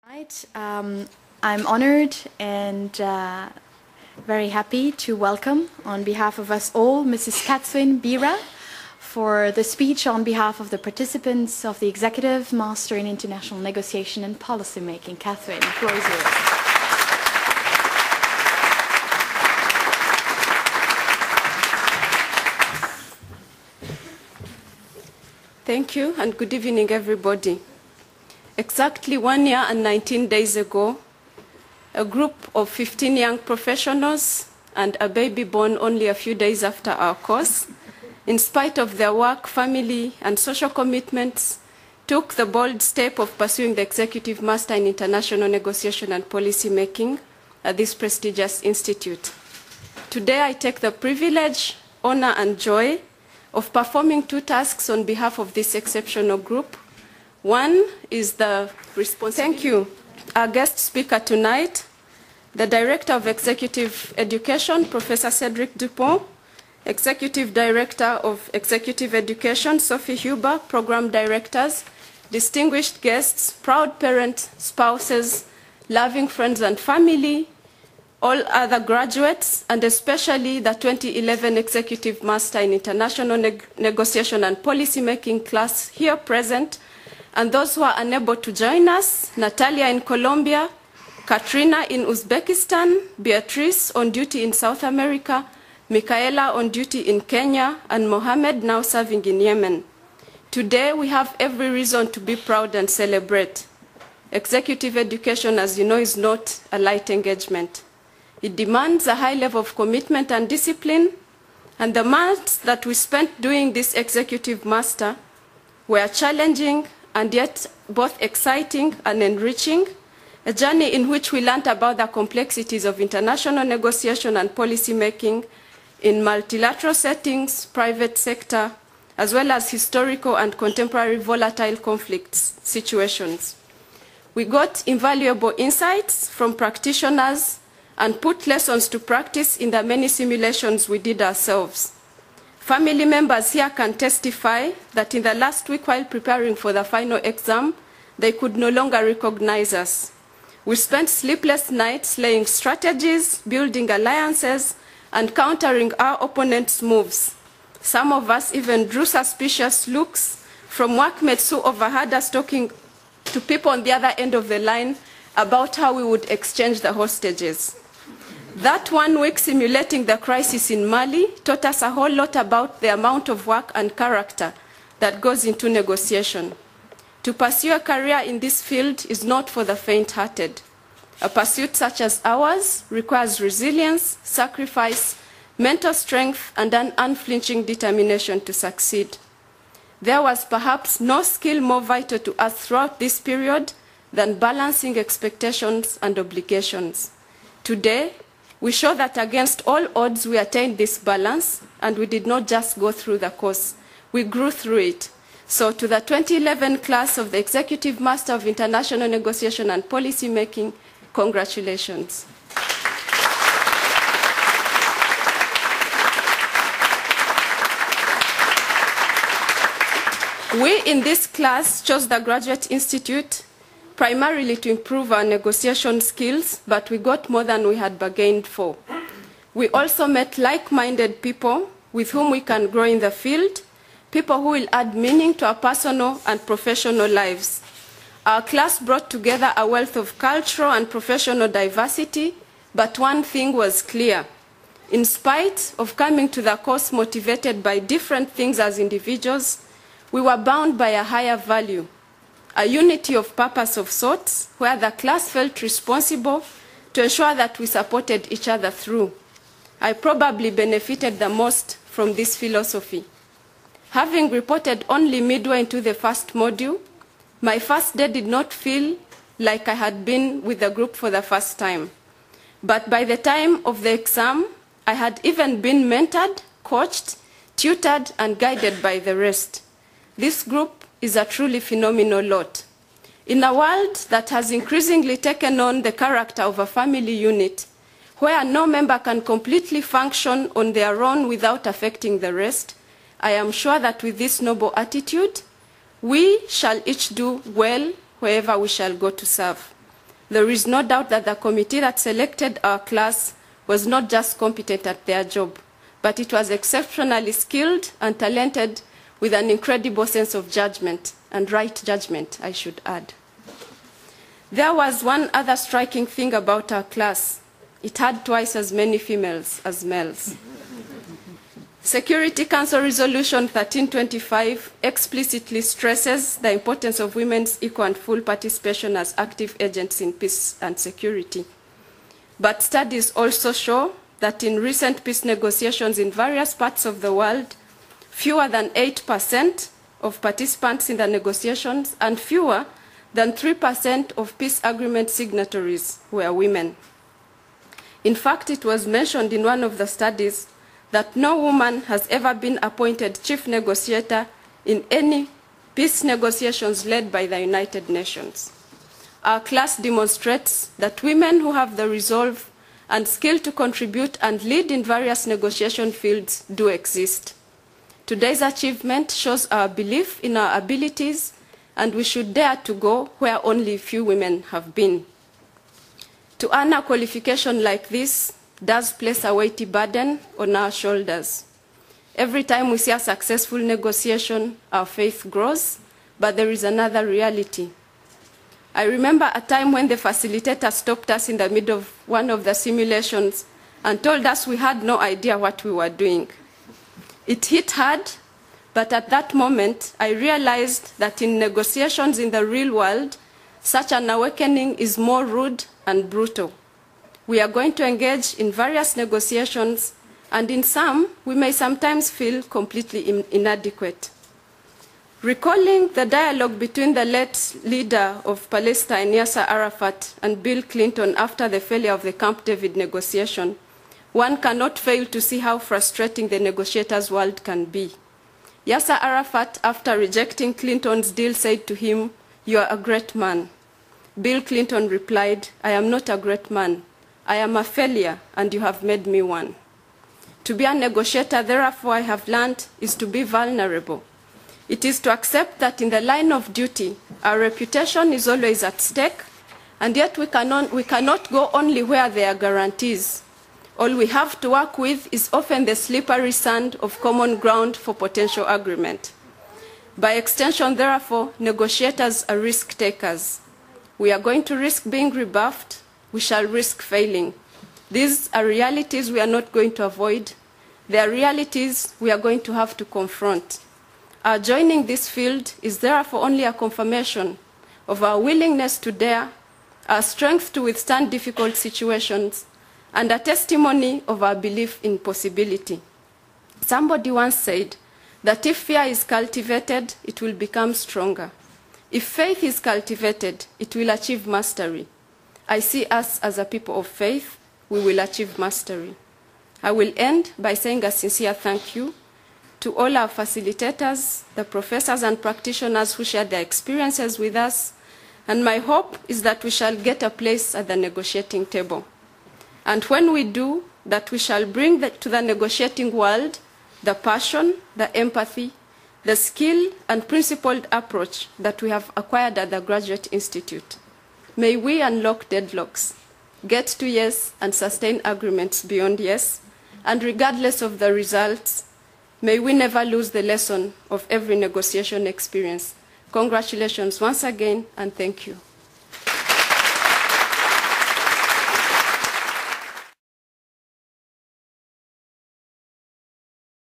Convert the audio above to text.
Right. I'm honored and very happy to welcome, on behalf of us all, Mrs. Catherine Biira for the speech on behalf of the participants of the Executive Master in International Negotiation and Policy Making. Catherine, the floor is yours. Thank you, and good evening, everybody. Exactly 1 year and 19 days ago, a group of 15 young professionals and a baby born only a few days after our course, in spite of their work, family, and social commitments, took the bold step of pursuing the Executive Master in International Negotiation and Policy Making at this prestigious institute. Today, I take the privilege, honor, and joy of performing two tasks on behalf of this exceptional group. One is the responsibility. Thank you. Our guest speaker tonight, the Director of Executive Education, Professor Cedric Dupont, Executive Director of Executive Education, Sophie Huber, Program Directors, distinguished guests, proud parents, spouses, loving friends and family, all other graduates, and especially the 2011 Executive Master in International Negotiation and Policy Making class here present, and those who are unable to join us, Natalia in Colombia, Katrina in Uzbekistan, Beatrice on duty in South America, Michaela on duty in Kenya, and Mohammed now serving in Yemen. Today we have every reason to be proud and celebrate. Executive education, as you know, is not a light engagement. It demands a high level of commitment and discipline, and the months that we spent doing this Executive Master were challenging and yet both exciting and enriching, a journey in which we learned about the complexities of international negotiation and policy making in multilateral settings, private sector, as well as historical and contemporary volatile conflicts situations. We got invaluable insights from practitioners and put lessons to practice in the many simulations we did ourselves. Family members here can testify that in the last week while preparing for the final exam, they could no longer recognize us. We spent sleepless nights laying strategies, building alliances, and countering our opponents' moves. Some of us even drew suspicious looks from workmates who overheard us talking to people on the other end of the line about how we would exchange the hostages. That 1 week simulating the crisis in Mali taught us a whole lot about the amount of work and character that goes into negotiation. To pursue a career in this field is not for the faint-hearted. A pursuit such as ours requires resilience, sacrifice, mental strength, and an unflinching determination to succeed. There was perhaps no skill more vital to us throughout this period than balancing expectations and obligations. Today, we show that against all odds we attained this balance, and we did not just go through the course, we grew through it. So to the 2011 class of the Executive Master of International Negotiation and Policy Making, congratulations. We in this class chose the Graduate Institute primarily to improve our negotiation skills, but we got more than we had bargained for. We also met like-minded people with whom we can grow in the field, people who will add meaning to our personal and professional lives. Our class brought together a wealth of cultural and professional diversity, but one thing was clear. In spite of coming to the course motivated by different things as individuals, we were bound by a higher value, a unity of purpose of sorts, where the class felt responsible to ensure that we supported each other through. I probably benefited the most from this philosophy. Having reported only midway into the first module, my first day did not feel like I had been with the group for the first time. But by the time of the exam, I had even been mentored, coached, tutored, and guided by the rest. This group is a truly phenomenal lot. In a world that has increasingly taken on the character of a family unit, where no member can completely function on their own without affecting the rest, I am sure that with this noble attitude, we shall each do well wherever we shall go to serve. there is no doubt that the committee that selected our class was not just competent at their job, but it was exceptionally skilled and talented with an incredible sense of judgment, and right judgment, I should add. There was one other striking thing about our class. It had twice as many females as males. Security Council Resolution 1325 explicitly stresses the importance of women's equal and full participation as active agents in peace and security. But studies also show that in recent peace negotiations in various parts of the world, fewer than 8% of participants in the negotiations and fewer than 3% of peace agreement signatories were women. In fact, it was mentioned in one of the studies that no woman has ever been appointed chief negotiator in any peace negotiations led by the United Nations. Our class demonstrates that women who have the resolve and skill to contribute and lead in various negotiation fields do exist. Today's achievement shows our belief in our abilities, and we should dare to go where only few women have been. To earn a qualification like this does place a weighty burden on our shoulders. Every time we see a successful negotiation, our faith grows, but there is another reality. I remember a time when the facilitator stopped us in the middle of one of the simulations and told us we had no idea what we were doing. It hit hard, but at that moment, I realized that in negotiations in the real world, such an awakening is more rude and brutal. We are going to engage in various negotiations, and in some, we may sometimes feel completely inadequate. Recalling the dialogue between the late leader of Palestine, Yasser Arafat, and Bill Clinton after the failure of the Camp David negotiation, one cannot fail to see how frustrating the negotiators' world can be. Yasser Arafat, after rejecting Clinton's deal, said to him, "You are a great man." Bill Clinton replied, "I am not a great man. I am a failure, and you have made me one." To be a negotiator, therefore, I have learned, is to be vulnerable. It is to accept that in the line of duty, our reputation is always at stake, and yet we cannot go only where there are guarantees. All we have to work with is often the slippery sand of common ground for potential agreement. By extension, therefore, negotiators are risk takers. We are going to risk being rebuffed. We shall risk failing. These are realities we are not going to avoid. They are realities we are going to have to confront. Our joining this field is therefore only a confirmation of our willingness to dare, our strength to withstand difficult situations, and a testimony of our belief in possibility. Somebody once said that if fear is cultivated, it will become stronger. If faith is cultivated, it will achieve mastery. I see us as a people of faith. We will achieve mastery. I will end by saying a sincere thank you to all our facilitators, the professors and practitioners who shared their experiences with us, and my hope is that we shall get a place at the negotiating table. And when we do, that we shall bring to the negotiating world the passion, the empathy, the skill and principled approach that we have acquired at the Graduate Institute. May we unlock deadlocks, get to yes and sustain agreements beyond yes, and regardless of the results, may we never lose the lesson of every negotiation experience. Congratulations once again, and thank you.